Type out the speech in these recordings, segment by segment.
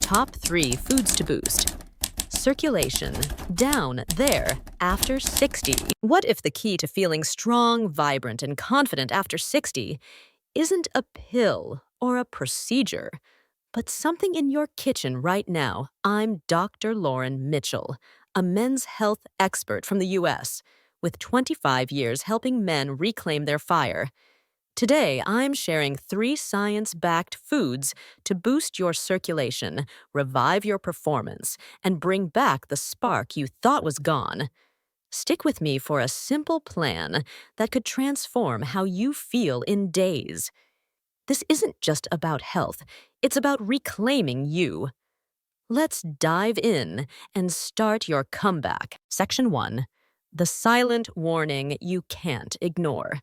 Top 3 foods to boost. Circulation, down there, after 60. What if the key to feeling strong, vibrant, and confident after 60 isn't a pill or a procedure, but something in your kitchen right now? I'm Dr. Lauren Mitchell, a men's health expert from the US, with 25 years helping men reclaim their fire. Today, I'm sharing 3 science-backed foods to boost your circulation, revive your performance, and bring back the spark you thought was gone. Stick with me for a simple plan that could transform how you feel in days. This isn't just about health, it's about reclaiming you. Let's dive in and start your comeback. Section 1. The silent warning you can't ignore.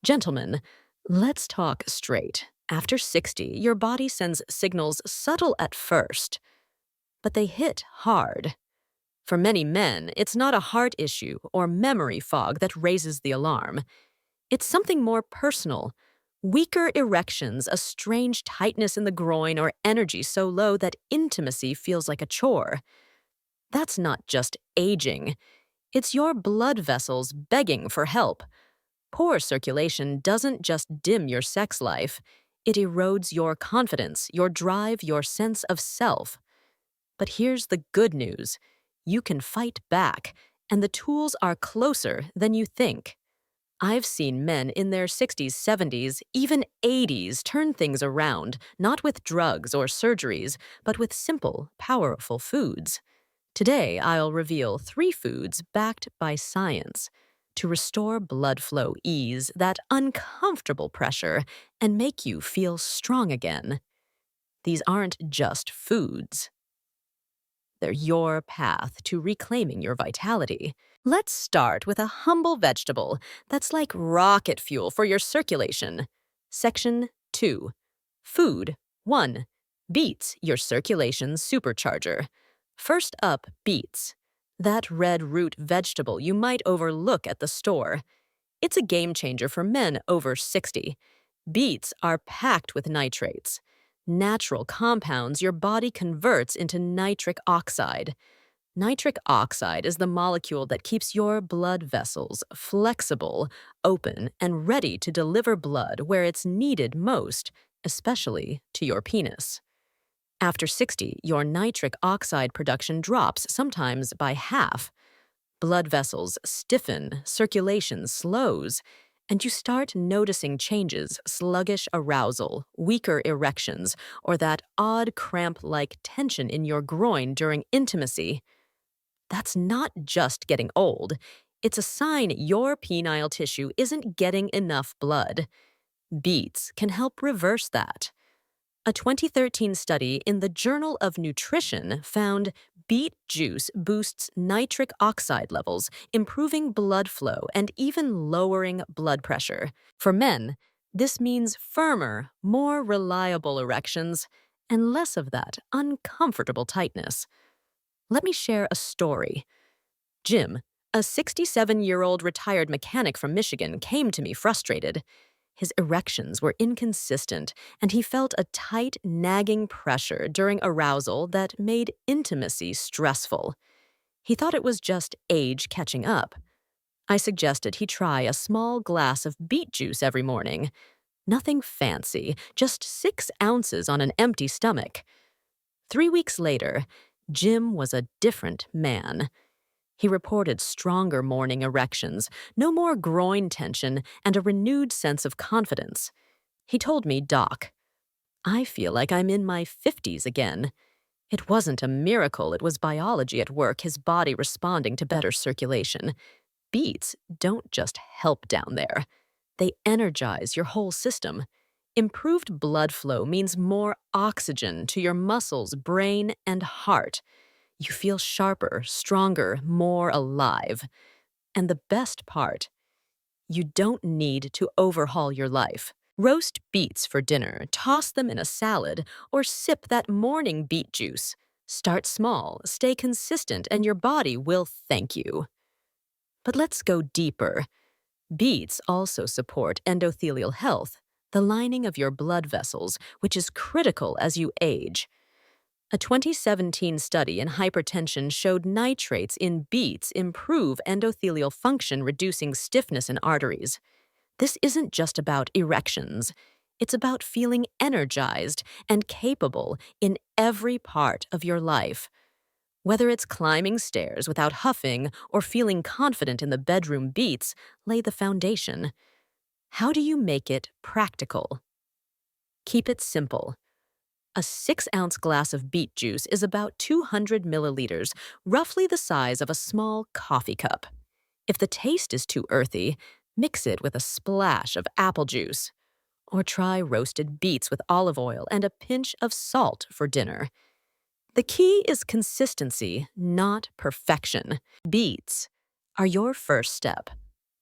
Gentlemen, let's talk straight. After 60, your body sends signals subtle at first, but they hit hard. For many men, it's not a heart issue or memory fog that raises the alarm. It's something more personal. Weaker erections, a strange tightness in the groin, or energy so low that intimacy feels like a chore. That's not just aging. It's your blood vessels begging for help. Poor circulation doesn't just dim your sex life. It erodes your confidence, your drive, your sense of self. But here's the good news. You can fight back, and the tools are closer than you think. I've seen men in their 60s, 70s, even 80s turn things around, not with drugs or surgeries, but with simple, powerful foods. Today, I'll reveal 3 foods backed by science to restore blood flow, ease that uncomfortable pressure, and make you feel strong again. These aren't just foods. They're your path to reclaiming your vitality. Let's start with a humble vegetable that's like rocket fuel for your circulation. Section 2. Food 1. Beets, your circulation supercharger. First up, beets. That red root vegetable you might overlook at the store. It's a game changer for men over 60. Beets are packed with nitrates, natural compounds your body converts into nitric oxide. Nitric oxide is the molecule that keeps your blood vessels flexible, open, and ready to deliver blood where it's needed most, especially to your penis. After 60, your nitric oxide production drops, sometimes by half. Blood vessels stiffen, circulation slows, and you start noticing changes: sluggish arousal, weaker erections, or that odd cramp-like tension in your groin during intimacy. That's not just getting old. It's a sign your penile tissue isn't getting enough blood. Beets can help reverse that. A 2013 study in the Journal of Nutrition found beet juice boosts nitric oxide levels, improving blood flow and even lowering blood pressure. For men, this means firmer, more reliable erections and less of that uncomfortable tightness. Let me share a story. Jim, a 67-year-old retired mechanic from Michigan, came to me frustrated. His erections were inconsistent, and he felt a tight, nagging pressure during arousal that made intimacy stressful. He thought it was just age catching up. I suggested he try a small glass of beet juice every morning. Nothing fancy, just 6 ounces on an empty stomach. 3 weeks later, Jim was a different man. He reported stronger morning erections, no more groin tension, and a renewed sense of confidence. He told me, "Doc, I feel like I'm in my 50s again." It wasn't a miracle, it was biology at work, his body responding to better circulation. Beets don't just help down there. They energize your whole system. Improved blood flow means more oxygen to your muscles, brain, and heart. You feel sharper, stronger, more alive. And the best part, you don't need to overhaul your life. Roast beets for dinner, toss them in a salad, or sip that morning beet juice. Start small, stay consistent, and your body will thank you. But let's go deeper. Beets also support endothelial health, the lining of your blood vessels, which is critical as you age. A 2017 study in hypertension showed nitrates in beets improve endothelial function, reducing stiffness in arteries. This isn't just about erections. It's about feeling energized and capable in every part of your life. Whether it's climbing stairs without huffing or feeling confident in the bedroom, beets lay the foundation. How do you make it practical? Keep it simple. A 6-ounce glass of beet juice is about 200 milliliters, roughly the size of a small coffee cup. If the taste is too earthy, mix it with a splash of apple juice. Or try roasted beets with olive oil and a pinch of salt for dinner. The key is consistency, not perfection. Beets are your first step,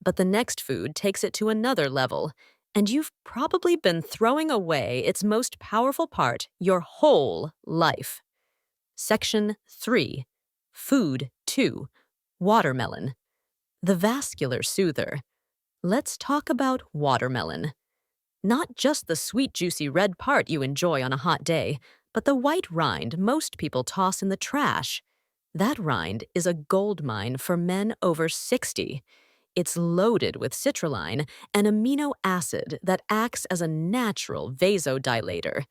but the next food takes it to another level, and you've probably been throwing away its most powerful part your whole life. Section 3. Food 2. Watermelon. The vascular soother. Let's talk about watermelon. Not just the sweet, juicy red part you enjoy on a hot day, but the white rind most people toss in the trash. That rind is a goldmine for men over 60. It's loaded with citrulline, an amino acid that acts as a natural vasodilator.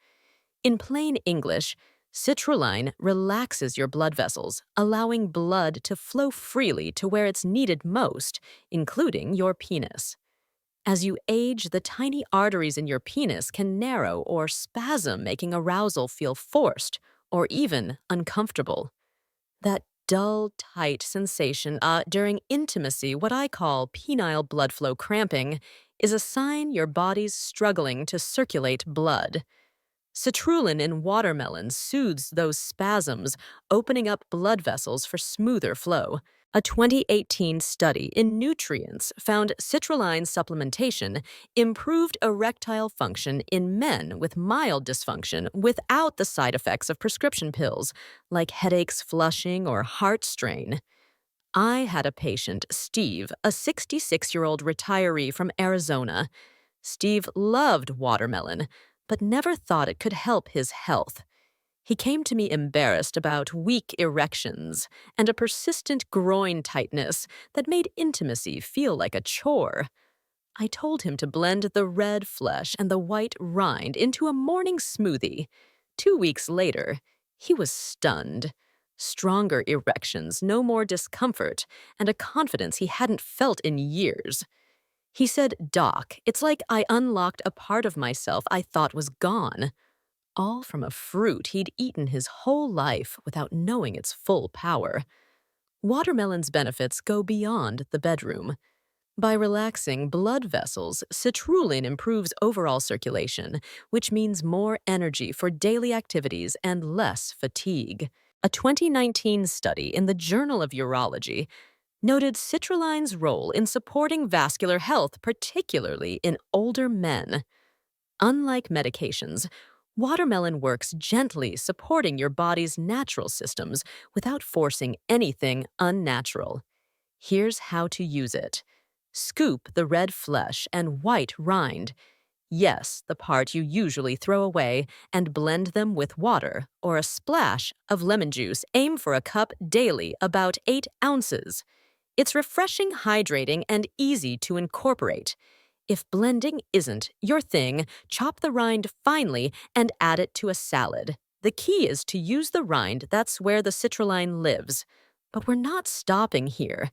In plain English, citrulline relaxes your blood vessels, allowing blood to flow freely to where it's needed most, including your penis. As you age, the tiny arteries in your penis can narrow or spasm, making arousal feel forced or even uncomfortable. That dull, tight sensation during intimacy, what I call penile blood flow cramping, is a sign your body's struggling to circulate blood. Citrulline in watermelon soothes those spasms, opening up blood vessels for smoother flow. A 2018 study in Nutrients found citrulline supplementation improved erectile function in men with mild dysfunction without the side effects of prescription pills, like headaches, flushing, or heart strain. I had a patient, Steve, a 66-year-old retiree from Arizona. Steve loved watermelon, but never thought it could help his health. He came to me embarrassed about weak erections and a persistent groin tightness that made intimacy feel like a chore. I told him to blend the red flesh and the white rind into a morning smoothie. 2 weeks later, he was stunned. Stronger erections, no more discomfort, and a confidence he hadn't felt in years. He said, "Doc, it's like I unlocked a part of myself I thought was gone." All from a fruit he'd eaten his whole life without knowing its full power. Watermelon's benefits go beyond the bedroom. By relaxing blood vessels, citrulline improves overall circulation, which means more energy for daily activities and less fatigue. A 2019 study in the Journal of Urology noted citrulline's role in supporting vascular health, particularly in older men. Unlike medications, watermelon works gently, supporting your body's natural systems without forcing anything unnatural. Here's how to use it. Scoop the red flesh and white rind. Yes, the part you usually throw away, and blend them with water or a splash of lemon juice. Aim for a cup daily, about 8 ounces. It's refreshing, hydrating, and easy to incorporate. If blending isn't your thing, chop the rind finely and add it to a salad. The key is to use the rind, that's where the citrulline lives. But we're not stopping here.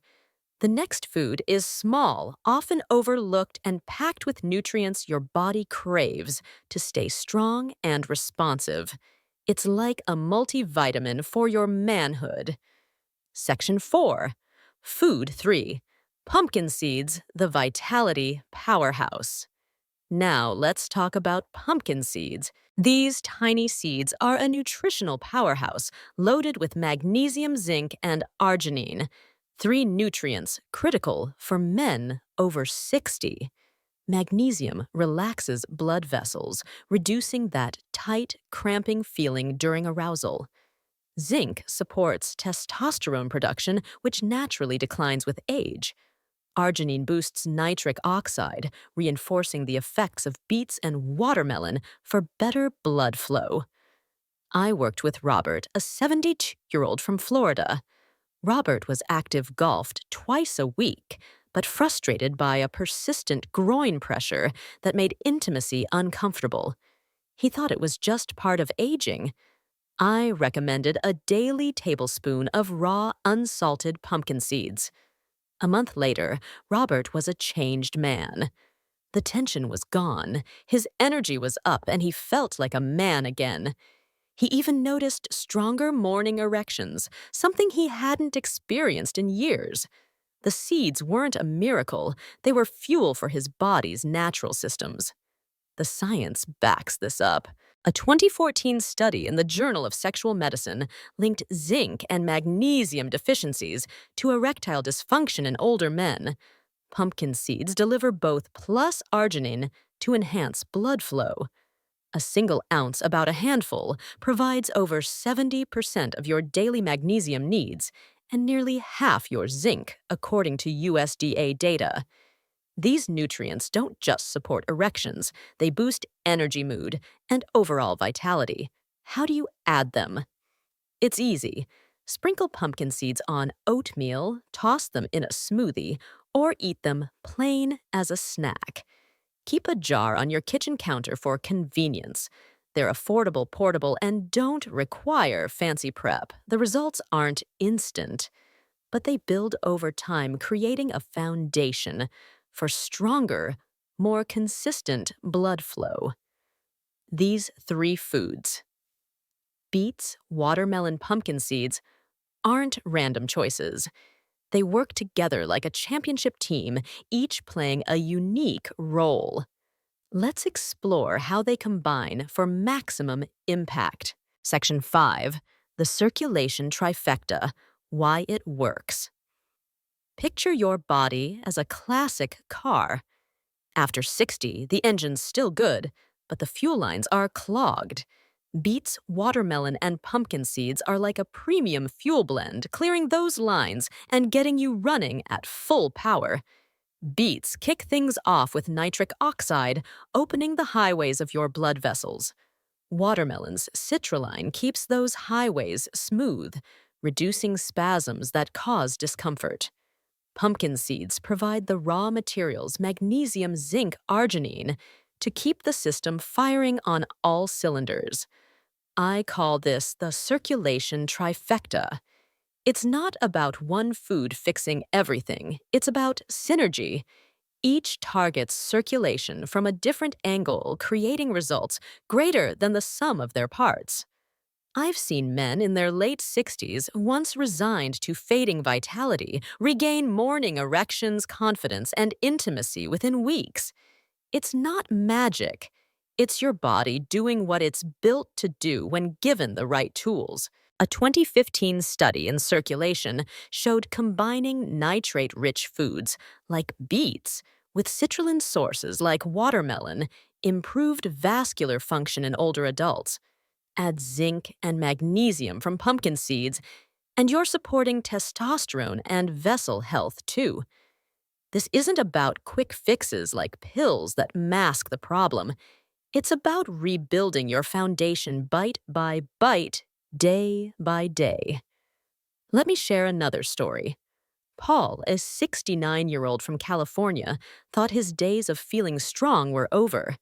The next food is small, often overlooked, and packed with nutrients your body craves to stay strong and responsive. It's like a multivitamin for your manhood. Section 4. Food 3. Pumpkin seeds, the vitality powerhouse. Now let's talk about pumpkin seeds. These tiny seeds are a nutritional powerhouse loaded with magnesium, zinc, and arginine, 3 nutrients critical for men over 60. Magnesium relaxes blood vessels, reducing that tight, cramping feeling during arousal. Zinc supports testosterone production, which naturally declines with age. Arginine boosts nitric oxide, reinforcing the effects of beets and watermelon for better blood flow. I worked with Robert, a 72-year-old from Florida. Robert was active golfed twice a week, but frustrated by a persistent groin pressure that made intimacy uncomfortable. He thought it was just part of aging. I recommended a daily tablespoon of raw, unsalted pumpkin seeds. A month later, Robert was a changed man. The tension was gone, his energy was up, and he felt like a man again. He even noticed stronger morning erections, something he hadn't experienced in years. The seeds weren't a miracle, they were fuel for his body's natural systems. The science backs this up. A 2014 study in the Journal of Sexual Medicine linked zinc and magnesium deficiencies to erectile dysfunction in older men. Pumpkin seeds deliver both plus arginine to enhance blood flow. A single ounce, about a handful, provides over 70% of your daily magnesium needs and nearly half your zinc, according to USDA data. These nutrients don't just support erections, they boost energy, mood, and overall vitality. How do you add them? It's easy. Sprinkle pumpkin seeds on oatmeal, toss them in a smoothie, or eat them plain as a snack. Keep a jar on your kitchen counter for convenience. They're affordable, portable, and don't require fancy prep. The results aren't instant, but they build over time, creating a foundation for stronger, more consistent blood flow. These three foods, beets, watermelon, pumpkin seeds, aren't random choices. They work together like a championship team, each playing a unique role. Let's explore how they combine for maximum impact. Section 5. The circulation trifecta. Why it works. Picture your body as a classic car. After 60, the engine's still good, but the fuel lines are clogged. Beets, watermelon, and pumpkin seeds are like a premium fuel blend, clearing those lines and getting you running at full power. Beets kick things off with nitric oxide, opening the highways of your blood vessels. Watermelon's citrulline keeps those highways smooth, reducing spasms that cause discomfort. Pumpkin seeds provide the raw materials magnesium, zinc, arginine to keep the system firing on all cylinders. I call this the circulation trifecta. It's not about one food fixing everything, it's about synergy. Each targets circulation from a different angle, creating results greater than the sum of their parts. I've seen men in their late 60s, once resigned to fading vitality, regain morning erections, confidence, and intimacy within weeks. It's not magic. It's your body doing what it's built to do when given the right tools. A 2015 study in Circulation showed combining nitrate-rich foods like beets with citrulline sources like watermelon improved vascular function in older adults. Add zinc and magnesium from pumpkin seeds, and you're supporting testosterone and vessel health too. This isn't about quick fixes like pills that mask the problem. It's about rebuilding your foundation bite by bite, day by day. Let me share another story. Paul, a 69-year-old from California, thought his days of feeling strong were over.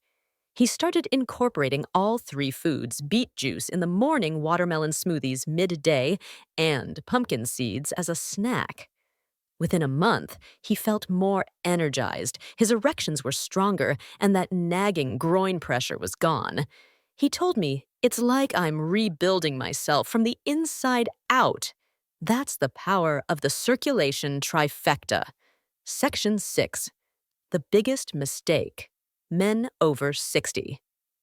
He started incorporating all three foods, beet juice in the morning, watermelon smoothies midday, and pumpkin seeds as a snack. Within a month, he felt more energized, his erections were stronger, and that nagging groin pressure was gone. He told me, "It's like I'm rebuilding myself from the inside out." That's the power of the circulation trifecta. Section 6. The biggest mistake men over 60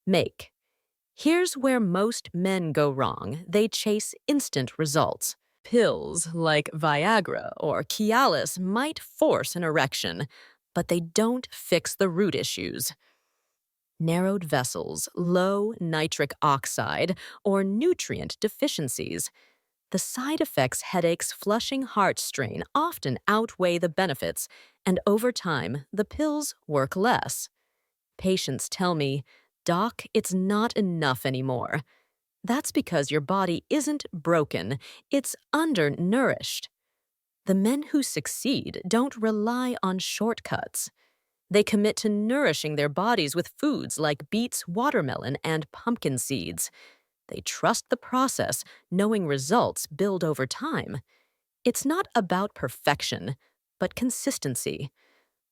make. Here's where most men go wrong. They chase instant results. Pills like Viagra or Cialis might force an erection, but they don't fix the root issues. Narrowed vessels, low nitric oxide, or nutrient deficiencies. The side effects, headaches, flushing, heart strain often outweigh the benefits, and over time, the pills work less. Patients tell me, "Doc, it's not enough anymore." That's because your body isn't broken, it's undernourished. The men who succeed don't rely on shortcuts. They commit to nourishing their bodies with foods like beets, watermelon, and pumpkin seeds. They trust the process, knowing results build over time. It's not about perfection, but consistency.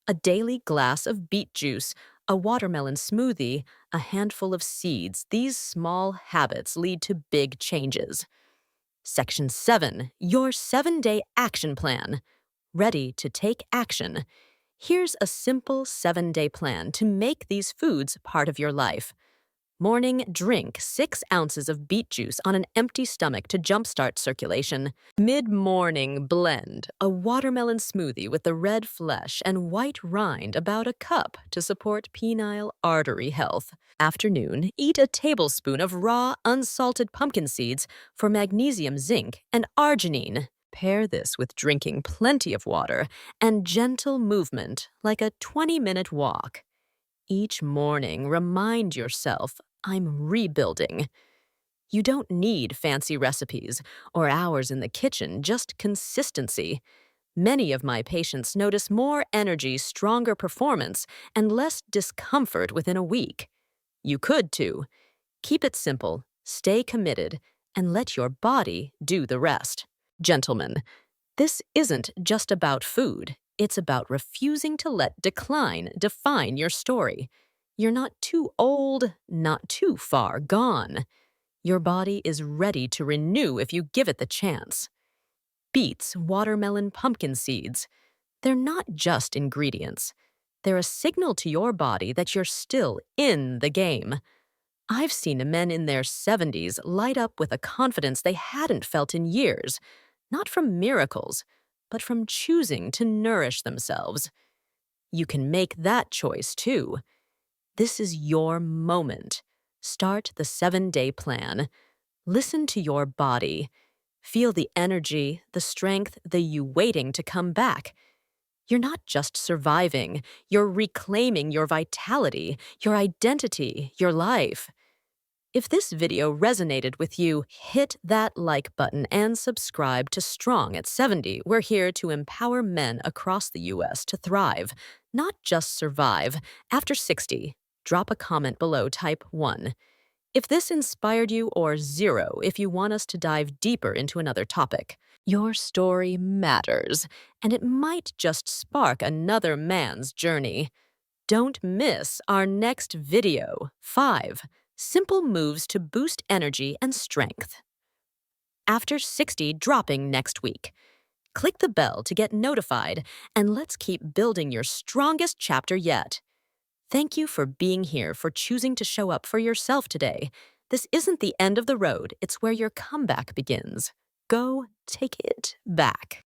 A daily glass of beet juice, a watermelon smoothie, a handful of seeds, these small habits lead to big changes. Section 7, your 7-day action plan. Ready to take action. Here's a simple 7-day plan to make these foods part of your life. Morning, drink 6 ounces of beet juice on an empty stomach to jumpstart circulation. Mid-morning, blend a watermelon smoothie with the red flesh and white rind about a cup to support penile artery health. Afternoon, eat a tablespoon of raw, unsalted pumpkin seeds for magnesium, zinc, and arginine. Pair this with drinking plenty of water and gentle movement like a 20-minute walk. Each morning, remind yourself, I'm rebuilding. You don't need fancy recipes or hours in the kitchen, just consistency. Many of my patients notice more energy, stronger performance, and less discomfort within a week. You could too. Keep it simple, stay committed, and let your body do the rest. Gentlemen, this isn't just about food. It's about refusing to let decline define your story. You're not too old, not too far gone. Your body is ready to renew if you give it the chance. Beets, watermelon, pumpkin seeds. They're not just ingredients. They're a signal to your body that you're still in the game. I've seen men in their 70s light up with a confidence they hadn't felt in years, not from miracles, but from choosing to nourish themselves. You can make that choice too. This is your moment. Start the 7-day plan. Listen to your body. Feel the energy, the strength, the you waiting to come back. You're not just surviving, you're reclaiming your vitality, your identity, your life. If this video resonated with you, hit that like button and subscribe to Strong at 70. We're here to empower men across the U.S. to thrive, not just survive. After 60, drop a comment below, type 1. If this inspired you, or 0 if you want us to dive deeper into another topic. Your story matters, and it might just spark another man's journey. Don't miss our next video. 5. Simple moves to boost energy and strength. After 60 dropping next week. Click the bell to get notified, and let's keep building your strongest chapter yet. Thank you for being here, for choosing to show up for yourself today. This isn't the end of the road, it's where your comeback begins. Go take it back.